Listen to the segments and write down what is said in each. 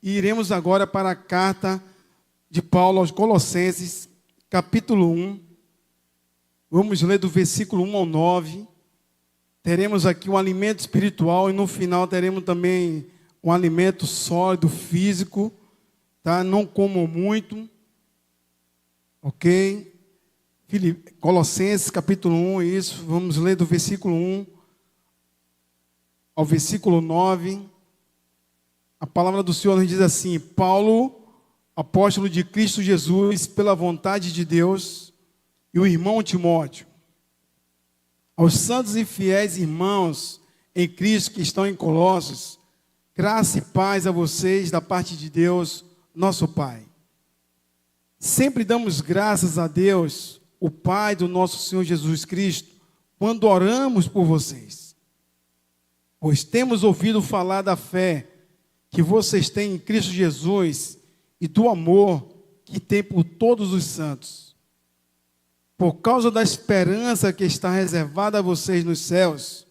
e iremos agora para a carta de Paulo aos Colossenses, capítulo 1. Vamos ler do versículo 1 ao 9. Teremos aqui um alimento espiritual e no final teremos também um alimento sólido, físico, tá? Não comam muito, ok? Colossenses, capítulo 1, isso. Vamos ler do versículo 1 ao versículo 9. A palavra do Senhor nos diz assim: Paulo, apóstolo de Cristo Jesus, pela vontade de Deus, e o irmão Timóteo, aos santos e fiéis irmãos em Cristo que estão em Colossos, graça e paz a vocês da parte de Deus, nosso Pai. Sempre damos graças a Deus, o Pai do nosso Senhor Jesus Cristo, quando oramos por vocês, pois temos ouvido falar da fé que vocês têm em Cristo Jesus e do amor que tem por todos os santos. Por causa da esperança que está reservada a vocês nos céus,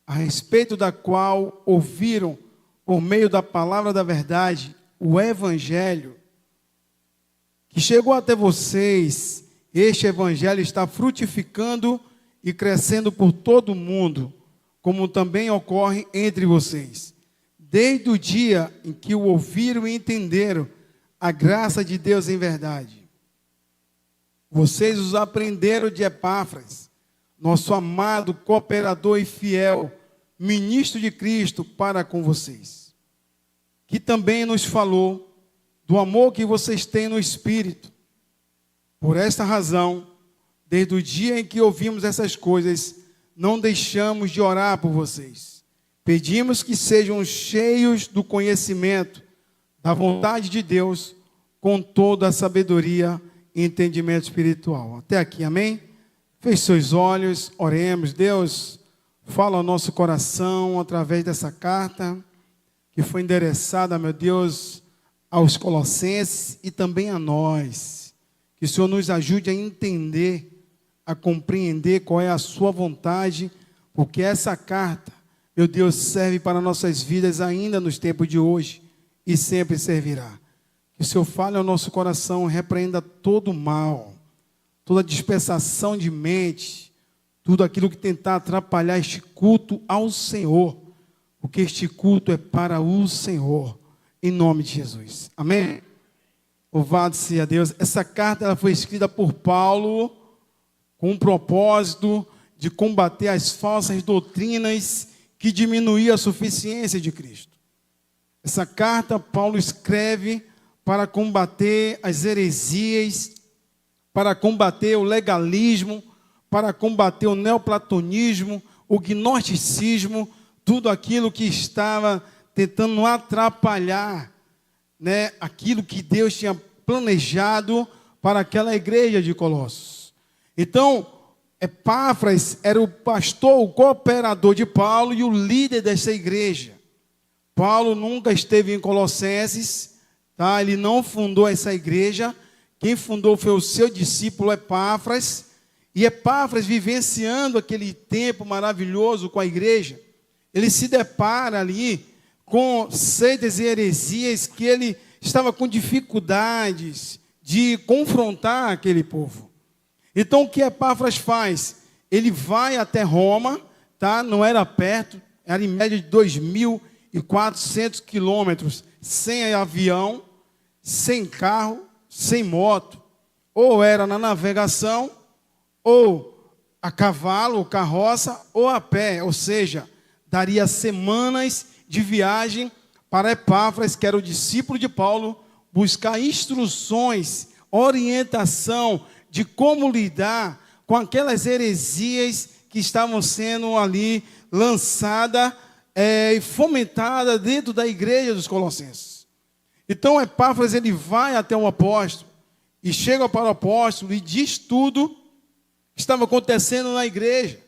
a respeito da qual ouviram por meio da palavra da verdade, o Evangelho, que chegou até vocês. Este Evangelho está frutificando e crescendo por todo o mundo, como também ocorre entre vocês. Desde o dia em que o ouviram e entenderam a graça de Deus em verdade. Vocês os aprenderam de Epáfras, nosso amado cooperador e fiel, ministro de Cristo para com vocês, que também nos falou do amor que vocês têm no Espírito. Por esta razão, desde o dia em que ouvimos essas coisas, não deixamos de orar por vocês. Pedimos que sejam cheios do conhecimento da vontade de Deus, com toda a sabedoria e entendimento espiritual. Até aqui, amém? Feche seus olhos, oremos. Deus, fala ao nosso coração através dessa carta, que foi endereçada, meu Deus, aos Colossenses e também a nós. Que o Senhor nos ajude a entender, a compreender qual é a sua vontade, porque essa carta, meu Deus, serve para nossas vidas ainda nos tempos de hoje e sempre servirá. Que o Senhor fale ao nosso coração, repreenda todo o mal, toda dispersação de mente, tudo aquilo que tentar atrapalhar este culto ao Senhor, porque este culto é para o Senhor, em nome de Jesus. Amém? Louvado seja Deus. Essa carta ela foi escrita por Paulo com o propósito de combater as falsas doutrinas que diminuíam a suficiência de Cristo. Essa carta Paulo escreve para combater as heresias, para combater o legalismo, para combater o neoplatonismo, o gnosticismo, tudo aquilo que estava tentando atrapalhar, né, aquilo que Deus tinha planejado para aquela igreja de Colossos. Então, Epáfras era o pastor, o cooperador de Paulo e o líder dessa igreja. Paulo nunca esteve em Colossenses, tá? Ele não fundou essa igreja. Quem fundou foi o seu discípulo Epáfras. E Epáfras, vivenciando aquele tempo maravilhoso com a igreja, ele se depara ali com seitas e heresias que ele estava com dificuldades de confrontar aquele povo. Então, o que Epáfras faz? Ele vai até Roma, tá? Não era perto, era em média de 2.400 quilômetros, sem avião, sem carro, sem moto. Ou era na navegação, ou a cavalo, ou carroça, ou a pé. Ou seja, daria semanas de viagem para Epáfras, que era o discípulo de Paulo, buscar instruções, orientação de como lidar com aquelas heresias que estavam sendo ali lançadas e fomentadas dentro da igreja dos Colossenses. Então Epáfras ele vai até o apóstolo e chega para o apóstolo e diz tudo que estava acontecendo na igreja.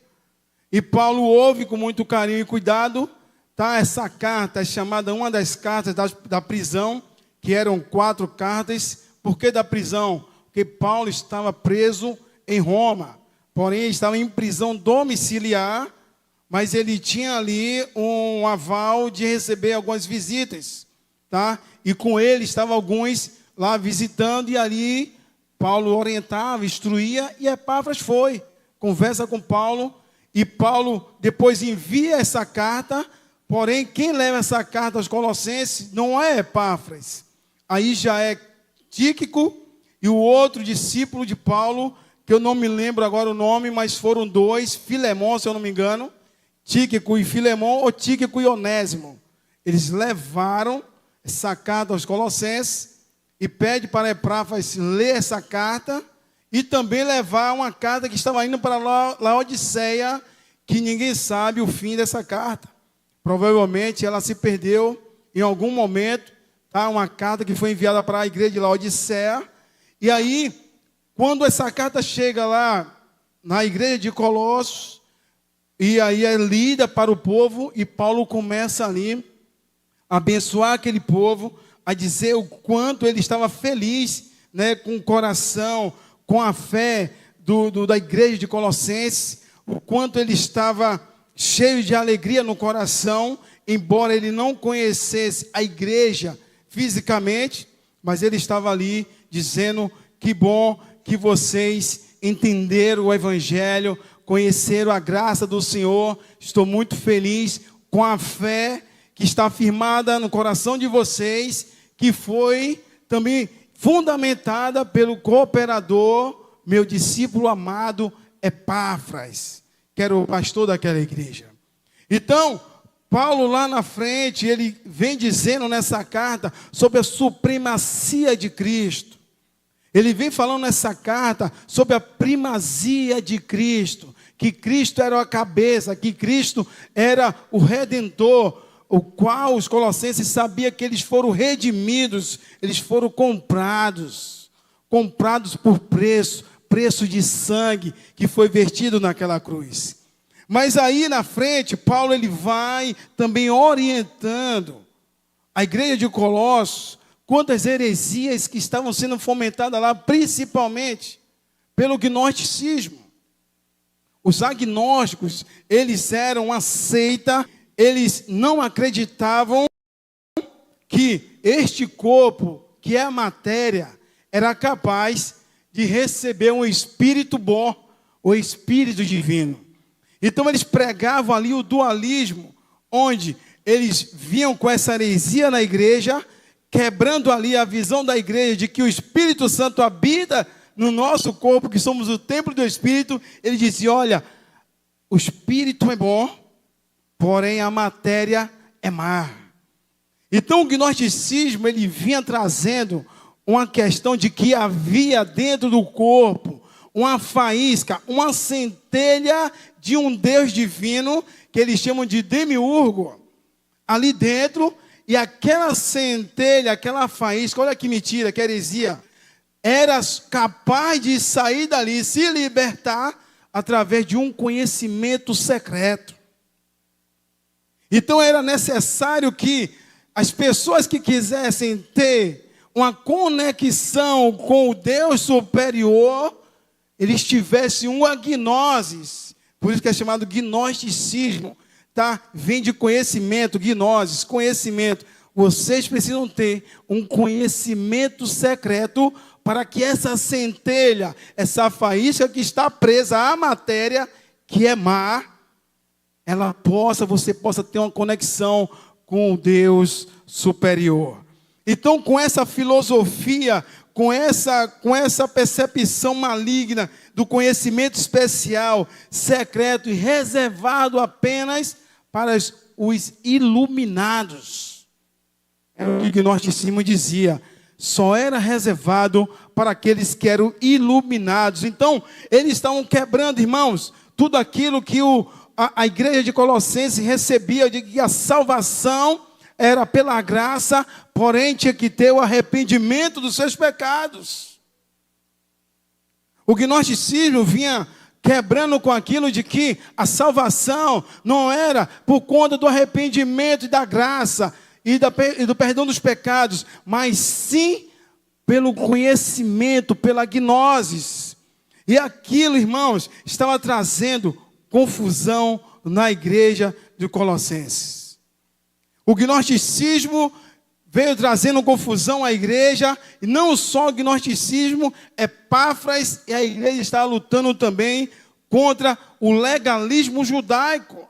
E Paulo ouve com muito carinho e cuidado. Tá, essa carta é chamada uma das cartas da prisão, que eram 4 cartas. Por que da prisão? Porque Paulo estava preso em Roma, porém ele estava em prisão domiciliar, mas ele tinha ali um aval de receber algumas visitas. tá? E com ele estavam alguns lá visitando, e ali Paulo orientava, instruía, e Epáfras foi, conversa com Paulo, e Paulo depois envia essa carta, porém quem leva essa carta aos Colossenses não é Epáfras, aí já é Tíquico e o outro discípulo de Paulo, que eu não me lembro agora o nome, mas foram dois, Filemão, se eu não me engano, Tíquico e Filemão, ou Tíquico e Onésimo. Eles levaram essa carta aos Colossenses e pede para Epáfras ler essa carta e também levar uma carta que estava indo para Laodiceia, que ninguém sabe o fim dessa carta. Provavelmente ela se perdeu em algum momento, tá? Uma carta que foi enviada para a igreja de Laodiceia. E aí, quando essa carta chega lá na igreja de Colossos, e aí é lida para o povo, e Paulo começa ali a abençoar aquele povo, a dizer o quanto ele estava feliz, né, com o coração, com a fé da igreja de Colossenses, o quanto ele estava cheio de alegria no coração, embora ele não conhecesse a igreja fisicamente, mas ele estava ali dizendo: que bom que vocês entenderam o evangelho, conheceram a graça do Senhor, estou muito feliz com a fé que está firmada no coração de vocês, que foi também fundamentada pelo cooperador, meu discípulo amado Epáfras, que era o pastor daquela igreja. Então, Paulo lá na frente, ele vem dizendo nessa carta sobre a supremacia de Cristo. Ele vem falando nessa carta sobre a primazia de Cristo, que Cristo era a cabeça, que Cristo era o Redentor, o qual os colossenses sabiam que eles foram redimidos, eles foram comprados por preço de sangue que foi vertido naquela cruz. Mas aí na frente, Paulo ele vai também orientando a igreja de Colossos quanto às heresias que estavam sendo fomentadas lá, principalmente pelo gnosticismo. Os agnósticos, eles eram uma seita, eles não acreditavam que este corpo, que é a matéria, era capaz de receber um espírito bom, o espírito divino. Então eles pregavam ali o dualismo, onde eles vinham com essa heresia na igreja, quebrando ali a visão da igreja de que o Espírito Santo habita no nosso corpo, que somos o templo do Espírito. Ele dizia: olha, o Espírito é bom, porém a matéria é má. Então o gnosticismo ele vinha trazendo uma questão de que havia dentro do corpo uma faísca, uma centelha de um Deus divino, que eles chamam de demiurgo, ali dentro, e aquela centelha, aquela faísca, olha que mentira, que heresia, era capaz de sair dali, se libertar, através de um conhecimento secreto. Então era necessário que as pessoas que quisessem ter uma conexão com o Deus superior, eles tivessem uma gnosis, por isso que é chamado gnosticismo, tá? Vem de conhecimento, gnosis, conhecimento. Vocês precisam ter um conhecimento secreto para que essa centelha, essa faísca que está presa à matéria, que é má, você possa ter uma conexão com o Deus superior. Então, com essa filosofia, com essa percepção maligna do conhecimento especial, secreto e reservado apenas para os iluminados. É o que o gnosticismo dizia. Só era reservado para aqueles que eram iluminados. Então, eles estavam quebrando, irmãos, tudo aquilo que a igreja de Colossenses recebia, de que a salvação era pela graça, porém tinha que ter o arrependimento dos seus pecados. O gnosticismo vinha quebrando com aquilo de que a salvação não era por conta do arrependimento e da graça e do perdão dos pecados, mas sim pelo conhecimento, pela gnosis. E aquilo, irmãos, estava trazendo confusão na igreja de Colossenses. O gnosticismo veio trazendo confusão à igreja, e não só o gnosticismo, Epáfras e a igreja está lutando também contra o legalismo judaico.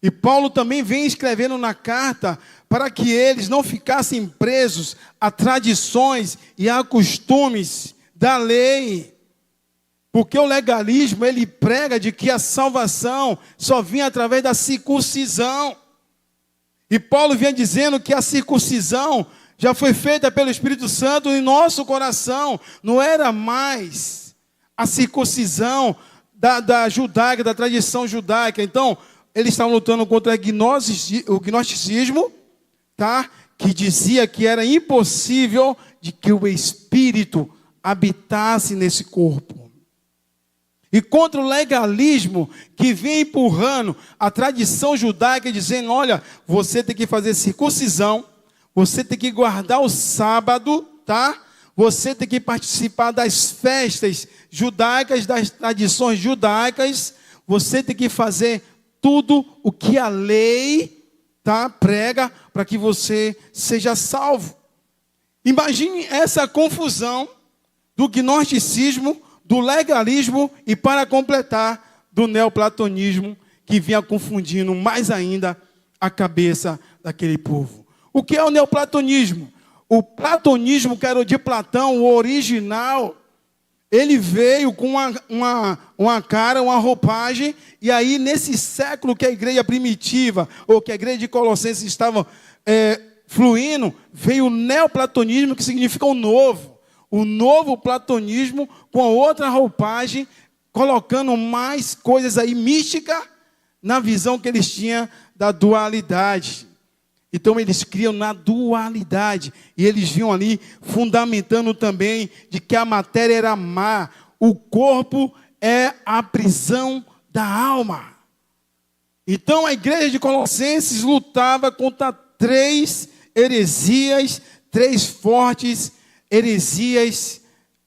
E Paulo também vem escrevendo na carta para que eles não ficassem presos a tradições e a costumes da lei. Porque o legalismo, ele prega de que a salvação só vinha através da circuncisão. E Paulo vinha dizendo que a circuncisão já foi feita pelo Espírito Santo em nosso coração. Não era mais a circuncisão da judaica, da tradição judaica. Então, eles estavam lutando contra o gnosticismo, tá? Que dizia que era impossível de que o Espírito habitasse nesse corpo. E contra o legalismo que vem empurrando a tradição judaica, dizendo, olha, você tem que fazer circuncisão, você tem que guardar o sábado, tá? Você tem que participar das festas judaicas, das tradições judaicas, você tem que fazer tudo o que a lei, tá, prega para que você seja salvo. Imagine essa confusão do gnosticismo, do legalismo e, para completar, do neoplatonismo, que vinha confundindo mais ainda a cabeça daquele povo. O que é o neoplatonismo? O platonismo, que era o de Platão, o original, ele veio com uma cara, uma roupagem, e aí nesse século que a igreja primitiva, ou que a igreja de Colossenses estava fluindo, veio o neoplatonismo, que significa o novo. O novo platonismo com a outra roupagem, colocando mais coisas aí místicas na visão que eles tinham da dualidade. Então eles criam na dualidade, e eles vinham ali fundamentando também de que a matéria era má, o corpo é a prisão da alma. Então a igreja de Colossenses lutava contra 3 heresias, 3 fortes heresias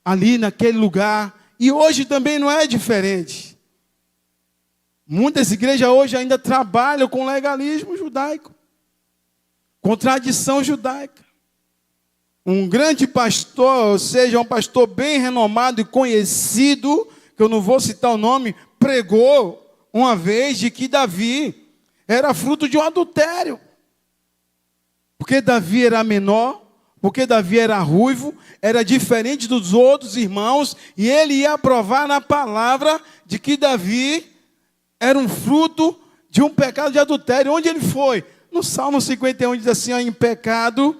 ali naquele lugar, e hoje também não é diferente. Muitas igrejas hoje ainda trabalham com legalismo judaico, com tradição judaica. Um grande pastor, ou seja, um pastor bem renomado e conhecido, que eu não vou citar o nome, pregou uma vez de que Davi era fruto de um adultério. Porque Davi era menor, porque Davi era ruivo, era diferente dos outros irmãos, e ele ia provar na palavra de que Davi era um fruto de um pecado de adultério. Onde ele foi? No Salmo 51 diz assim, ó, em pecado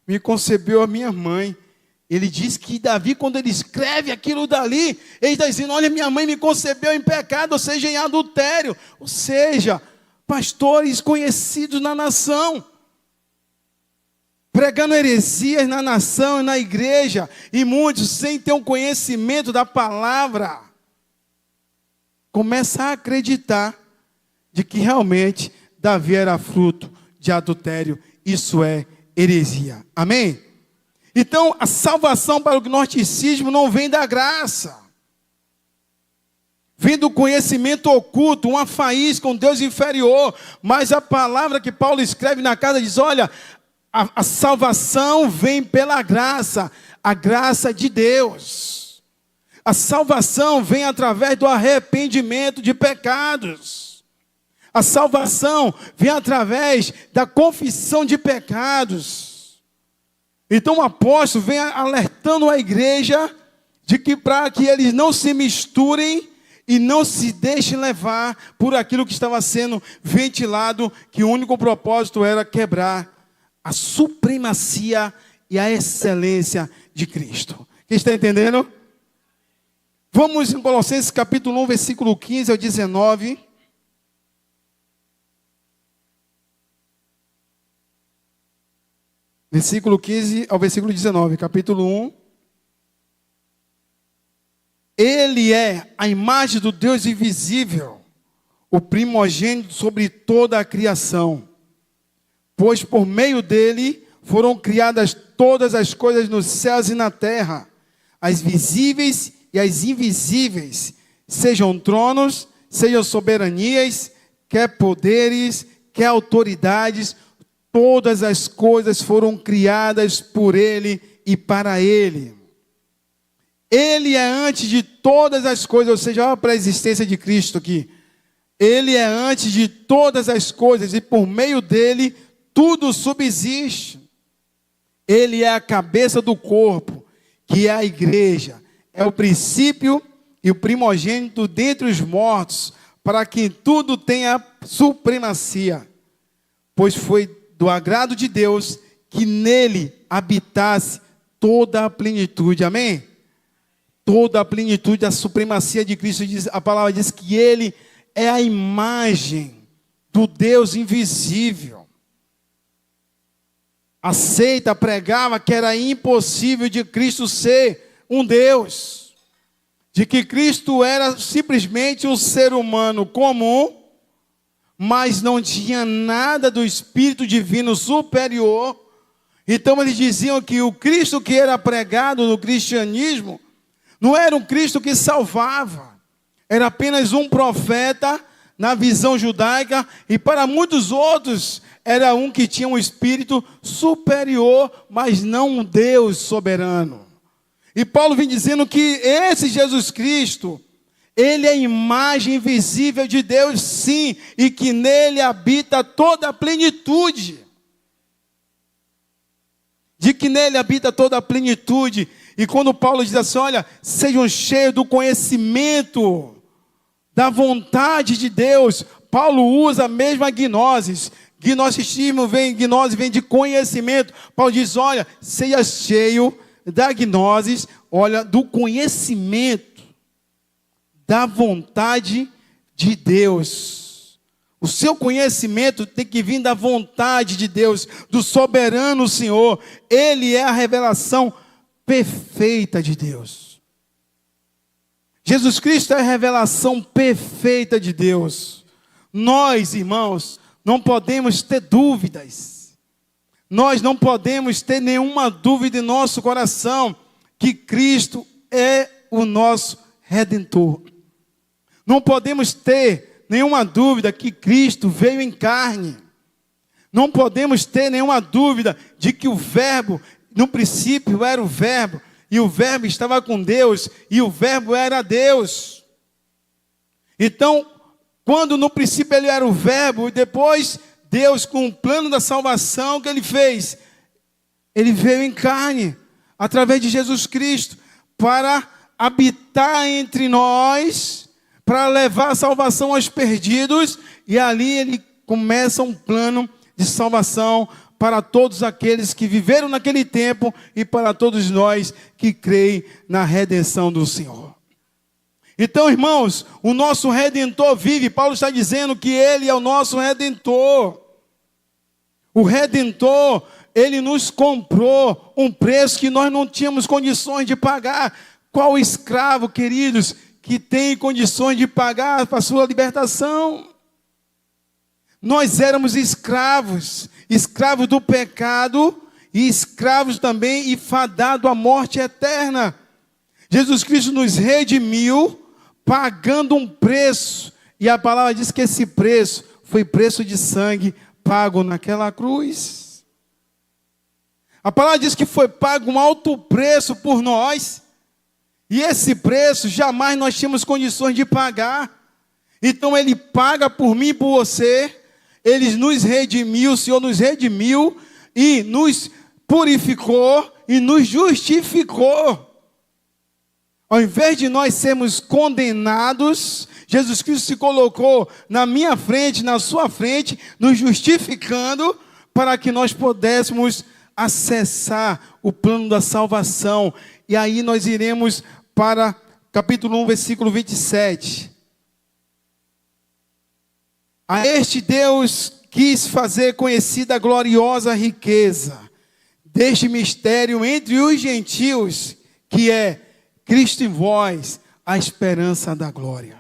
me concebeu a minha mãe. Ele diz que Davi, quando ele escreve aquilo dali, ele está dizendo, olha, minha mãe me concebeu em pecado, ou seja, em adultério. Ou seja, pastores conhecidos na nação, pregando heresias na nação e na igreja, e muitos, sem ter um conhecimento da palavra, começam a acreditar de que realmente Davi era fruto de adultério. Isso é heresia. Amém? Então, a salvação para o gnosticismo não vem da graça. Vem do conhecimento oculto, uma faísca, um Deus inferior. Mas a palavra que Paulo escreve na carta diz, olha, a salvação vem pela graça, a graça de Deus. A salvação vem através do arrependimento de pecados. A salvação vem através da confissão de pecados. Então o apóstolo vem alertando a igreja de que para que eles não se misturem e não se deixem levar por aquilo que estava sendo ventilado, que o único propósito era quebrar a supremacia e a excelência de Cristo. Quem está entendendo? Vamos em Colossenses capítulo 1, versículo 15 ao 19. Versículo 15 ao versículo 19, capítulo 1. Ele é a imagem do Deus invisível, o primogênito sobre toda a criação. Pois por meio dele foram criadas todas as coisas nos céus e na terra, as visíveis e as invisíveis, sejam tronos, sejam soberanias, quer poderes, quer autoridades, todas as coisas foram criadas por Ele e para Ele. Ele é antes de todas as coisas, ou seja, olha para a existência de Cristo aqui. Ele é antes de todas as coisas e por meio dele tudo subsiste. Ele é a cabeça do corpo, que é a igreja. É o princípio e o primogênito dentre os mortos, para que tudo tenha supremacia. Pois foi do agrado de Deus que nele habitasse toda a plenitude. Amém? Toda a plenitude, a supremacia de Cristo. A palavra diz que Ele é a imagem do Deus invisível. Aceita, pregava que era impossível de Cristo ser um Deus. De que Cristo era simplesmente um ser humano comum, mas não tinha nada do Espírito Divino superior. Então eles diziam que o Cristo que era pregado no cristianismo não era um Cristo que salvava, era apenas um profeta na visão judaica, e para muitos outros era um que tinha um espírito superior, mas não um Deus soberano. E Paulo vem dizendo que esse Jesus Cristo, ele é a imagem invisível de Deus, sim, e que nele habita toda a plenitude. De que nele habita toda a plenitude. E quando Paulo diz assim, olha, sejam cheios do conhecimento, da vontade de Deus, Paulo usa a mesma gnosis. Gnosticismo gnose vem de conhecimento. Paulo diz, olha, seja cheio da gnosis, olha, do conhecimento, da vontade de Deus. O seu conhecimento tem que vir da vontade de Deus, do soberano Senhor. Ele é a revelação perfeita de Deus. Jesus Cristo é a revelação perfeita de Deus. Nós, irmãos, não podemos ter dúvidas. Nós não podemos ter nenhuma dúvida em nosso coração que Cristo é o nosso Redentor. Não podemos ter nenhuma dúvida que Cristo veio em carne. Não podemos ter nenhuma dúvida de que o Verbo, no princípio era o Verbo, e o Verbo estava com Deus, e o Verbo era Deus. Então, quando no princípio ele era o Verbo, e depois Deus, com o plano da salvação que ele fez, ele veio em carne, através de Jesus Cristo, para habitar entre nós, para levar a salvação aos perdidos, e ali ele começa um plano de salvação para todos aqueles que viveram naquele tempo e para todos nós que creem na redenção do Senhor. Então, irmãos, o nosso Redentor vive. Paulo está dizendo que Ele é o nosso Redentor. O Redentor, Ele nos comprou um preço que nós não tínhamos condições de pagar. Qual escravo, queridos, que tem condições de pagar para a sua libertação? Nós éramos escravos, escravos do pecado e escravos também e fadados à morte eterna. Jesus Cristo nos redimiu, pagando um preço. E a palavra diz que esse preço foi preço de sangue pago naquela cruz. A palavra diz que foi pago um alto preço por nós. E esse preço jamais nós tínhamos condições de pagar. Então Ele paga por mim e por você. Ele nos redimiu, o Senhor nos redimiu e nos purificou e nos justificou. Ao invés de nós sermos condenados, Jesus Cristo se colocou na minha frente, na sua frente, nos justificando para que nós pudéssemos acessar o plano da salvação. E aí nós iremos para capítulo 1, versículo 27. A este Deus quis fazer conhecida a gloriosa riqueza deste mistério entre os gentios, que é Cristo em vós, a esperança da glória.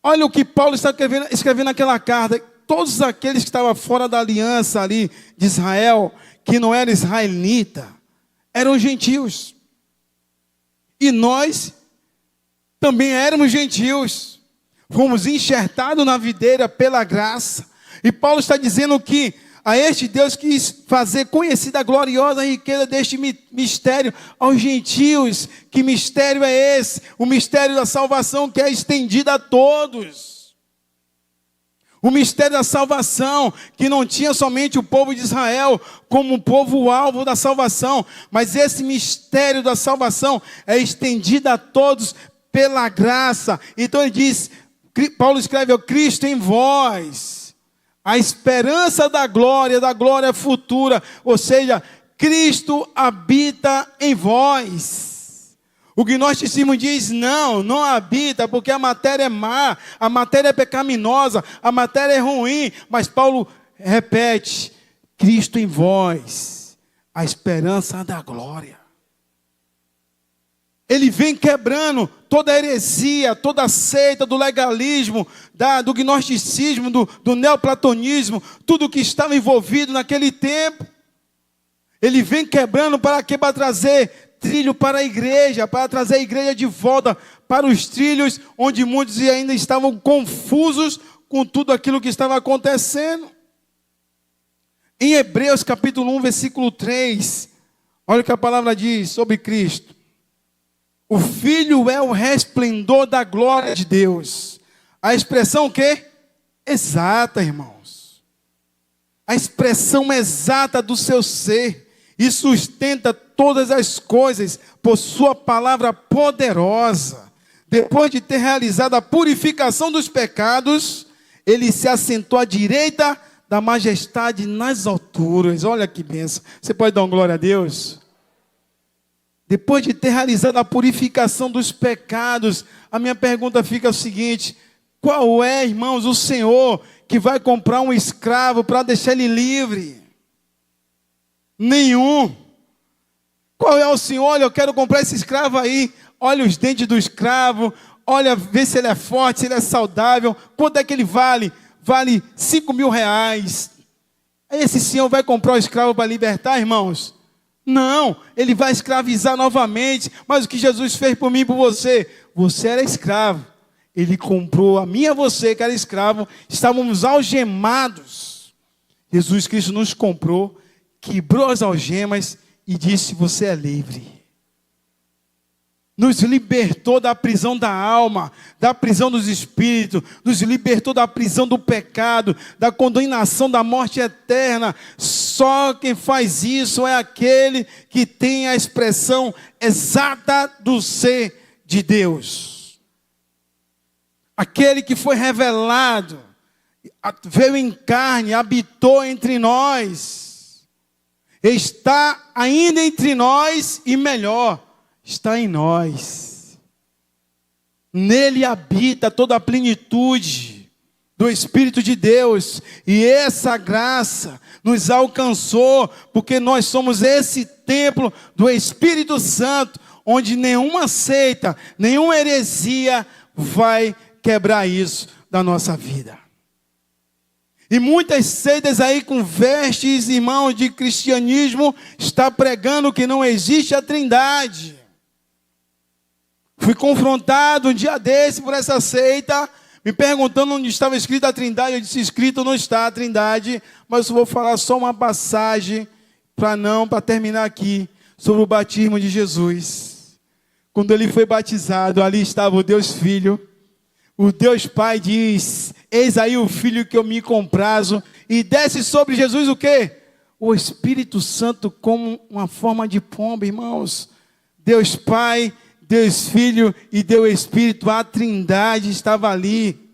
Olha o que Paulo está escrevendo naquela carta. Todos aqueles que estavam fora da aliança ali de Israel, que não era israelita, eram gentios. E nós também éramos gentios. Fomos enxertados na videira pela graça. E Paulo está dizendo que A este Deus quis fazer conhecida a gloriosa riqueza deste mistério aos gentios. Que mistério é esse? O mistério da salvação que é estendido a todos. O mistério da salvação, que não tinha somente o povo de Israel como o povo-alvo da salvação, mas esse mistério da salvação é estendido a todos pela graça. Então ele diz, Paulo escreve, Cristo em vós, a esperança da glória futura, ou seja, Cristo habita em vós. O gnosticismo diz, não habita, porque a matéria é má, a matéria é pecaminosa, a matéria é ruim. Mas Paulo repete, Cristo em vós, a esperança da glória. Ele vem quebrando toda a heresia, toda a seita do legalismo, do gnosticismo, do neoplatonismo, tudo que estava envolvido naquele tempo. Ele vem quebrando para quê? Para trazer trilho para a igreja, para trazer a igreja de volta para os trilhos onde muitos ainda estavam confusos com tudo aquilo que estava acontecendo. Em Hebreus capítulo 1, versículo 3, olha o que a palavra diz sobre Cristo. O Filho é o resplendor da glória de Deus. A expressão o quê? Exata, irmãos. A expressão exata do seu ser. E sustenta todas as coisas por sua palavra poderosa. Depois de ter realizado a purificação dos pecados, ele se assentou à direita da majestade nas alturas. Olha que bênção. Você pode dar uma glória a Deus? Depois de ter realizado a purificação dos pecados, a minha pergunta fica o seguinte: qual é, irmãos, o Senhor que vai comprar um escravo para deixar ele livre? Nenhum. Qual é o Senhor? Olha, eu quero comprar esse escravo aí. Olha os dentes do escravo. Olha, vê se ele é forte, se ele é saudável. Quanto é que ele vale? Vale 5.000 reais. Esse Senhor vai comprar o escravo para libertar, irmãos? Não, ele vai escravizar novamente. Mas o que Jesus fez por mim e por você? Você era escravo. Ele comprou a mim e a você, que era escravo. Estávamos algemados. Jesus Cristo nos comprou, quebrou as algemas e disse: você é livre. Nos libertou da prisão da alma, da prisão dos espíritos, nos libertou da prisão do pecado, da condenação da morte eterna. Só quem faz isso é aquele que tem a expressão exata do ser de Deus. Aquele que foi revelado, veio em carne, habitou entre nós, está ainda entre nós e melhor, está em nós. Nele habita toda a plenitude do Espírito de Deus. E essa graça nos alcançou, porque nós somos esse templo do Espírito Santo, onde nenhuma seita, nenhuma heresia vai quebrar isso da nossa vida. E muitas seitas aí com vestes, irmãos, de cristianismo, está pregando que não existe a Trindade. Fui confrontado um dia desse por essa seita, me perguntando onde estava escrito a Trindade. Eu disse: escrito não está a Trindade, mas eu vou falar só uma passagem para terminar aqui, sobre o batismo de Jesus. Quando ele foi batizado, ali estava o Deus Filho. O Deus Pai diz: eis aí o Filho que eu me comprazo. E desce sobre Jesus o quê? O Espírito Santo como uma forma de pomba, irmãos. Deus Pai, Deus Filho e Deus Espírito, a Trindade estava ali.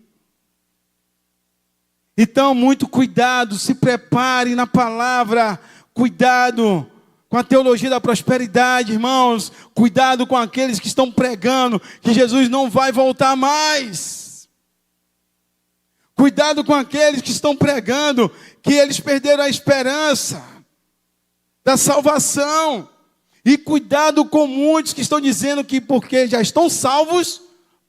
Então, muito cuidado, se prepare na palavra, cuidado com a teologia da prosperidade, irmãos. Cuidado com aqueles que estão pregando que Jesus não vai voltar mais. Cuidado com aqueles que estão pregando que eles perderam a esperança da salvação. E cuidado com muitos que estão dizendo que porque já estão salvos,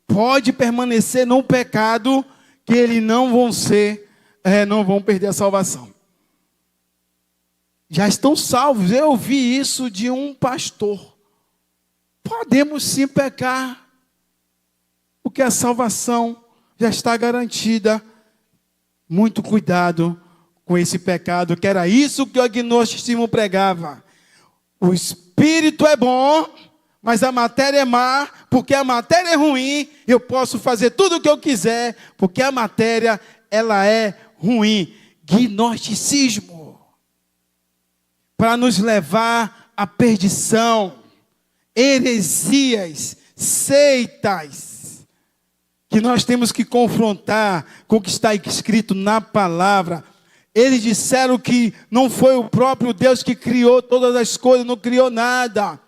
pode permanecer no pecado, que eles não vão perder a salvação. Já estão salvos. Eu ouvi isso de um pastor. Podemos sim pecar, porque a salvação já está garantida. Muito cuidado com esse pecado, que era isso que o agnosticismo pregava. O espírito é bom, mas a matéria é má, porque a matéria é ruim, eu posso fazer tudo o que eu quiser, porque a matéria, ela é ruim. Gnosticismo, para nos levar à perdição, heresias, seitas, que nós temos que confrontar com o que está escrito na palavra. Eles disseram que não foi o próprio Deus que criou todas as coisas, não criou nada.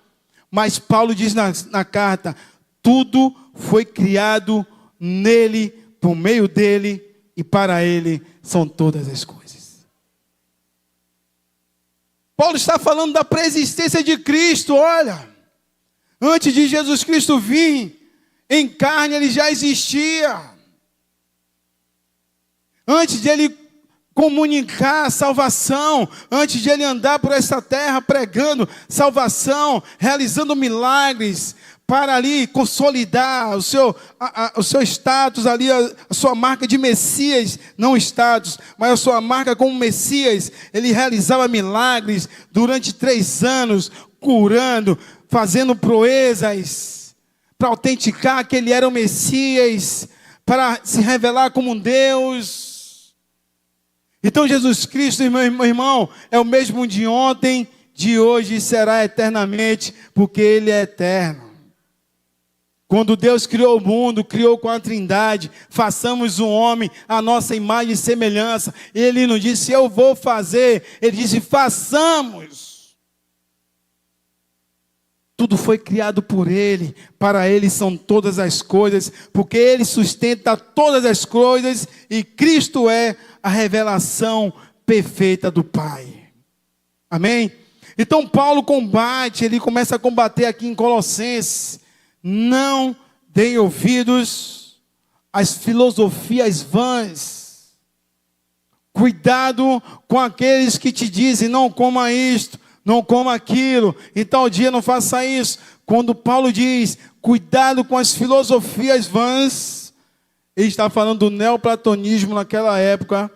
Mas Paulo diz na carta, tudo foi criado nele, por meio dele e para ele são todas as coisas. Paulo está falando da preexistência de Cristo, olha. Antes de Jesus Cristo vir em carne, ele já existia. Antes de ele comunicar a salvação, antes de ele andar por essa terra pregando salvação, realizando milagres, para ali consolidar o seu status ali, a sua marca de Messias, não status, mas a sua marca como Messias. Ele realizava milagres durante 3 anos, curando, fazendo proezas, para autenticar que ele era o Messias, para se revelar como um Deus. Então Jesus Cristo, meu irmão, é o mesmo de ontem, de hoje e será eternamente, porque Ele é eterno. Quando Deus criou o mundo, criou com a Trindade, façamos o homem a nossa imagem e semelhança. Ele não disse, eu vou fazer, Ele disse, façamos. Tudo foi criado por Ele, para Ele são todas as coisas, porque Ele sustenta todas as coisas e Cristo é a revelação perfeita do Pai. Amém? Então Paulo combate, ele começa a combater aqui em Colossenses. Não deem ouvidos às filosofias vãs. Cuidado com aqueles que te dizem, não coma isto, não coma aquilo, em tal dia não faça isso. Quando Paulo diz, cuidado com as filosofias vãs, ele está falando do neoplatonismo naquela época,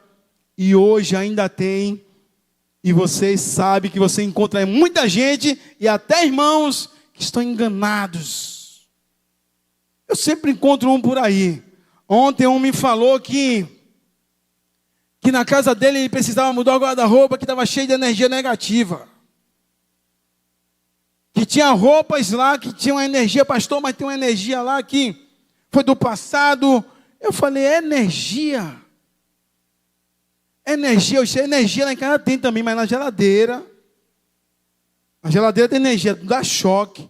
e hoje ainda tem, e vocês sabem que você encontra muita gente, e até irmãos, que estão enganados. Eu sempre encontro um por aí. Ontem um me falou que na casa dele ele precisava mudar o guarda-roupa, que estava cheio de energia negativa. Que tinha roupas lá, que tinha uma energia, pastor, mas tem uma energia lá que foi do passado. Eu falei, energia. Energia lá em casa tem também, mas na geladeira. Na geladeira tem energia, dá choque.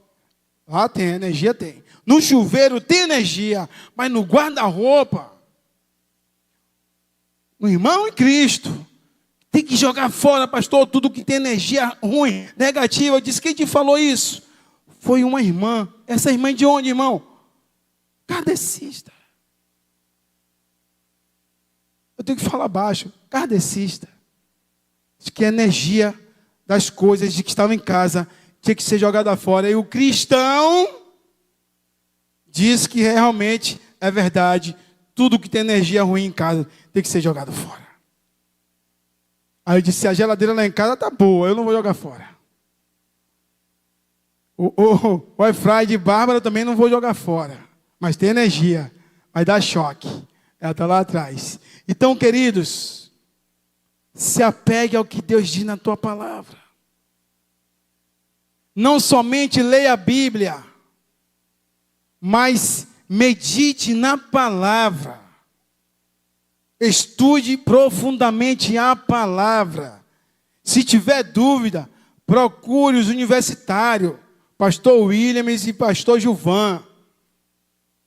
Lá tem, energia tem. No chuveiro tem energia, mas no guarda-roupa, o irmão em Cristo, tem que jogar fora, pastor, tudo que tem energia ruim, negativa. Eu disse, quem te falou isso? Foi uma irmã. Essa irmã é de onde, irmão? Kardecista. Eu tenho que falar baixo. Kardecista. Diz que a energia das coisas de que estavam em casa tinha que ser jogada fora. E o cristão diz que realmente é verdade. Tudo que tem energia ruim em casa tem que ser jogado fora. Aí eu disse, a geladeira lá em casa tá boa, eu não vou jogar fora. O Wi-Fi de Bárbara também não vou jogar fora. Mas tem energia, vai dar choque. Ela está lá atrás. Então, queridos, se apegue ao que Deus diz na tua palavra. Não somente leia a Bíblia, mas medite na palavra. Estude profundamente a palavra. Se tiver dúvida, procure os universitários, pastor Williams e pastor Gilvan.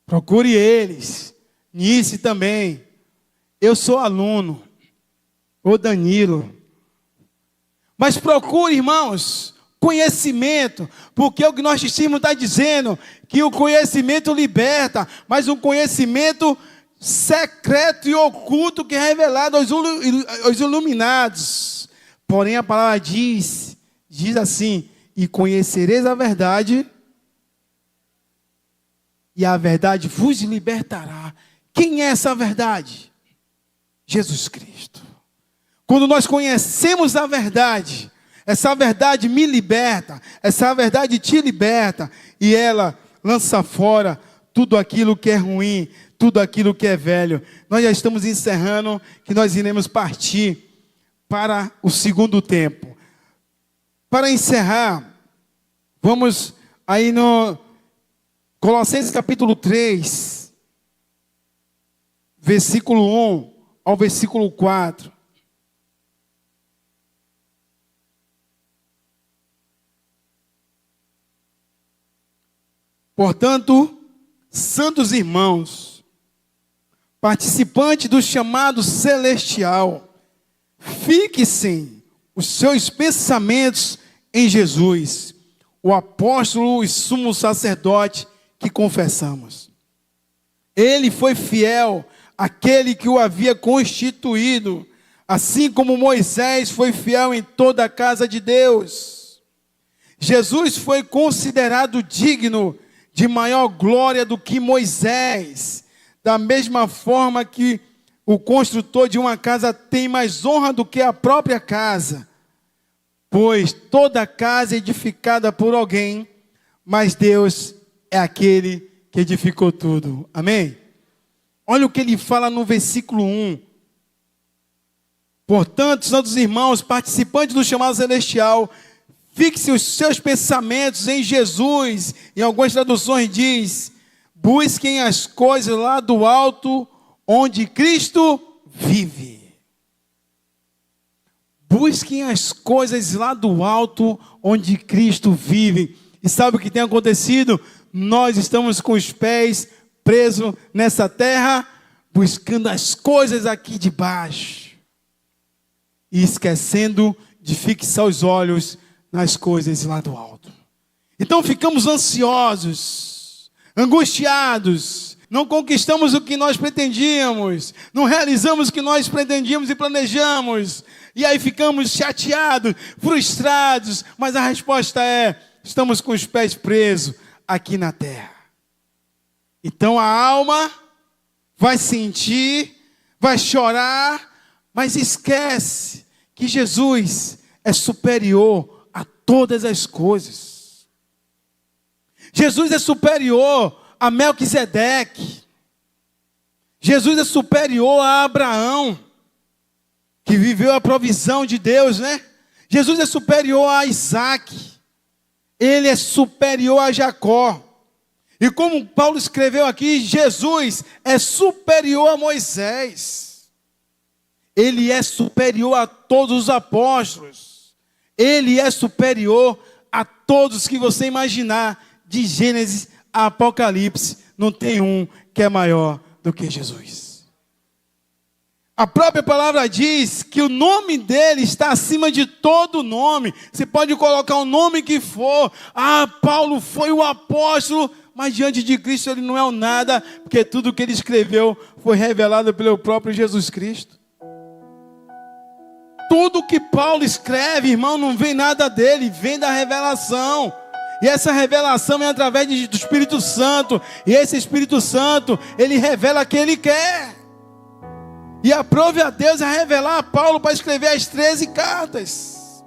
Procure eles. Nice também. Eu sou aluno. O Danilo. Mas procure, irmãos, conhecimento, porque o gnosticismo está dizendo que o conhecimento liberta, mas um conhecimento secreto e oculto que é revelado aos iluminados. Porém a palavra diz assim, e conhecereis a verdade, e a verdade vos libertará. Quem é essa verdade? Jesus Cristo. Quando nós conhecemos a verdade, essa verdade me liberta, essa verdade te liberta, e ela lança fora tudo aquilo que é ruim, tudo aquilo que é velho. Nós já estamos encerrando, que nós iremos partir para o segundo tempo. Para encerrar, vamos aí no Colossenses capítulo 3, versículo 1 ao versículo 4. Portanto, santos irmãos, participantes do chamado celestial, fixem os seus pensamentos em Jesus, o apóstolo e sumo sacerdote que confessamos. Ele foi fiel àquele que o havia constituído, assim como Moisés foi fiel em toda a casa de Deus. Jesus foi considerado digno de maior glória do que Moisés, da mesma forma que o construtor de uma casa tem mais honra do que a própria casa, pois toda casa é edificada por alguém, mas Deus é aquele que edificou tudo. Amém? Olha o que ele fala no versículo 1. Portanto, santos irmãos, participantes do chamado celestial, fixe os seus pensamentos em Jesus. Em algumas traduções diz: busquem as coisas lá do alto, onde Cristo vive. Busquem as coisas lá do alto, onde Cristo vive. E sabe o que tem acontecido? Nós estamos com os pés presos nessa terra, buscando as coisas aqui de baixo, e esquecendo de fixar os olhos nas coisas lá do alto. Então ficamos ansiosos, angustiados, não conquistamos o que nós pretendíamos, não realizamos o que nós pretendíamos e planejamos, e aí ficamos chateados, frustrados, mas a resposta é: estamos com os pés presos aqui na terra. Então a alma vai sentir, vai chorar, mas esquece que Jesus é superior a todas as coisas. Jesus é superior a Melquisedeque. Jesus é superior a Abraão, que viveu a provisão de Deus, né? Jesus é superior a Isaac. Ele é superior a Jacó. E como Paulo escreveu aqui, Jesus é superior a Moisés. Ele é superior a todos os apóstolos. Ele é superior a todos que você imaginar, de Gênesis a Apocalipse. Não tem um que é maior do que Jesus. A própria palavra diz que o nome dele está acima de todo nome. Você pode colocar o nome que for. Ah, Paulo foi o apóstolo, mas diante de Cristo ele não é o nada, porque tudo que ele escreveu foi revelado pelo próprio Jesus Cristo. Tudo que Paulo escreve, irmão, não vem nada dele, vem da revelação. E essa revelação é através do Espírito Santo. E esse Espírito Santo, ele revela quem ele quer. E aprove a Deus a revelar a Paulo para escrever as 13 cartas.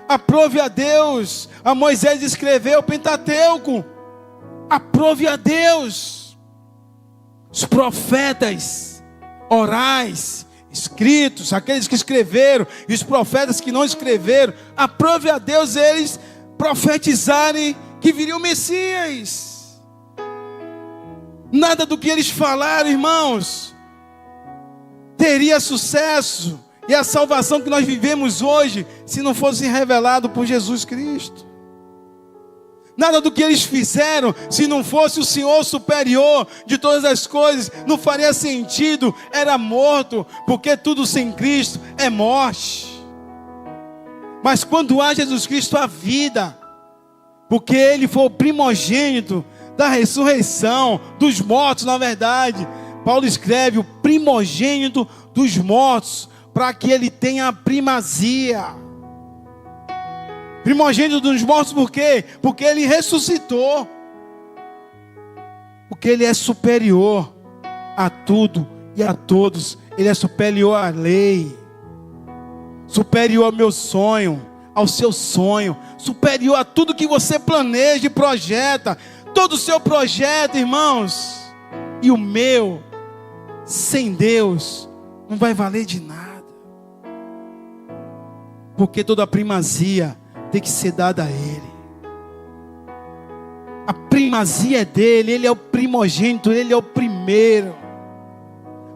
Aprove a Deus a Moisés escrever o Pentateuco. Aprove a Deus os profetas orais, escritos, aqueles que escreveram, e os profetas que não escreveram. Aprove a Deus eles profetizarem que viria o Messias. Nada do que eles falaram, irmãos, teria sucesso e a salvação que nós vivemos hoje se não fosse revelado por Jesus Cristo. Nada do que eles fizeram, se não fosse o Senhor superior de todas as coisas, não faria sentido, era morto, porque tudo sem Cristo é morte. Mas quando há Jesus Cristo, há vida, porque Ele foi o primogênito da ressurreição, dos mortos, na verdade. Paulo escreve o primogênito dos mortos, para que Ele tenha a primazia. Primogênito dos mortos, por quê? Porque Ele ressuscitou. Porque Ele é superior a tudo e a todos. Ele é superior à lei. superior ao meu sonho, ao seu sonho, superior a tudo que você planeja e projeta. Todo o seu projeto, irmãos, e o meu, sem Deus, não vai valer de nada. Porque toda a primazia tem que ser dada a Ele. A primazia é dele, Ele é o primogênito, Ele é o primeiro.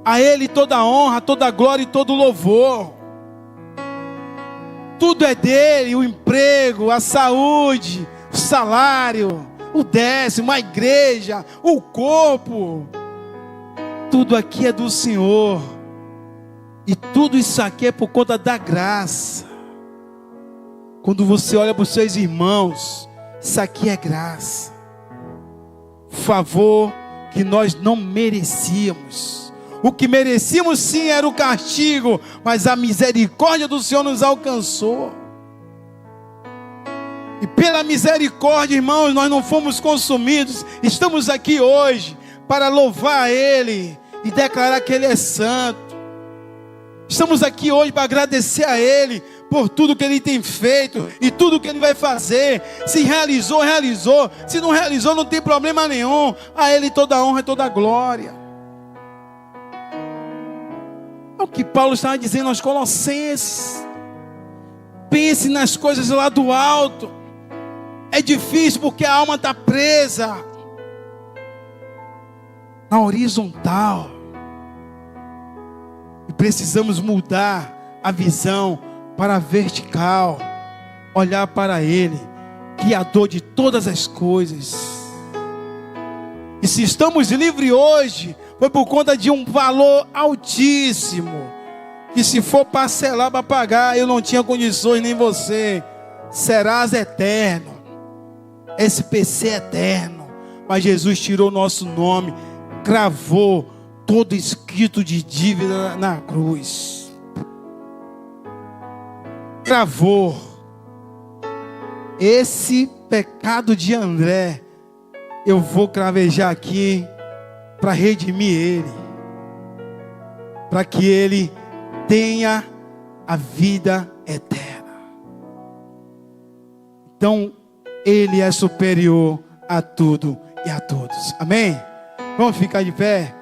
A Ele toda a honra, toda a glória e todo o louvor. Tudo é dele, o emprego, a saúde, o salário, o décimo, a igreja, o corpo. Tudo aqui é do Senhor. E tudo isso aqui é por conta da graça. Quando você olha para os seus irmãos, isso aqui é graça. Favor que nós não merecíamos. O que merecíamos sim era o castigo, mas a misericórdia do Senhor nos alcançou. E pela misericórdia, irmãos, nós não fomos consumidos. Estamos aqui hoje para louvar a Ele e declarar que Ele é santo. Estamos aqui hoje para agradecer a Ele por tudo que Ele tem feito e tudo que Ele vai fazer. Se realizou, realizou. Se não realizou, não tem problema nenhum. A Ele toda a honra e toda a glória. É o que Paulo estava dizendo aos Colossenses. Pense nas coisas lá do alto. É difícil porque a alma está presa na horizontal. E precisamos mudar a visão para a vertical. Olhar para Ele, Criador de todas as coisas. E se estamos livres hoje, foi por conta de um valor altíssimo. Que se for parcelar para pagar, eu não tinha condições, nem você. Serás eterno. SPC eterno. Mas Jesus tirou nosso nome, cravou todo escrito de dívida na cruz. Cravou. Esse pecado de André, eu vou cravejar aqui para redimir ele, para que ele tenha a vida eterna. Então, Ele é superior a tudo e a todos. Amém? Vamos ficar de pé?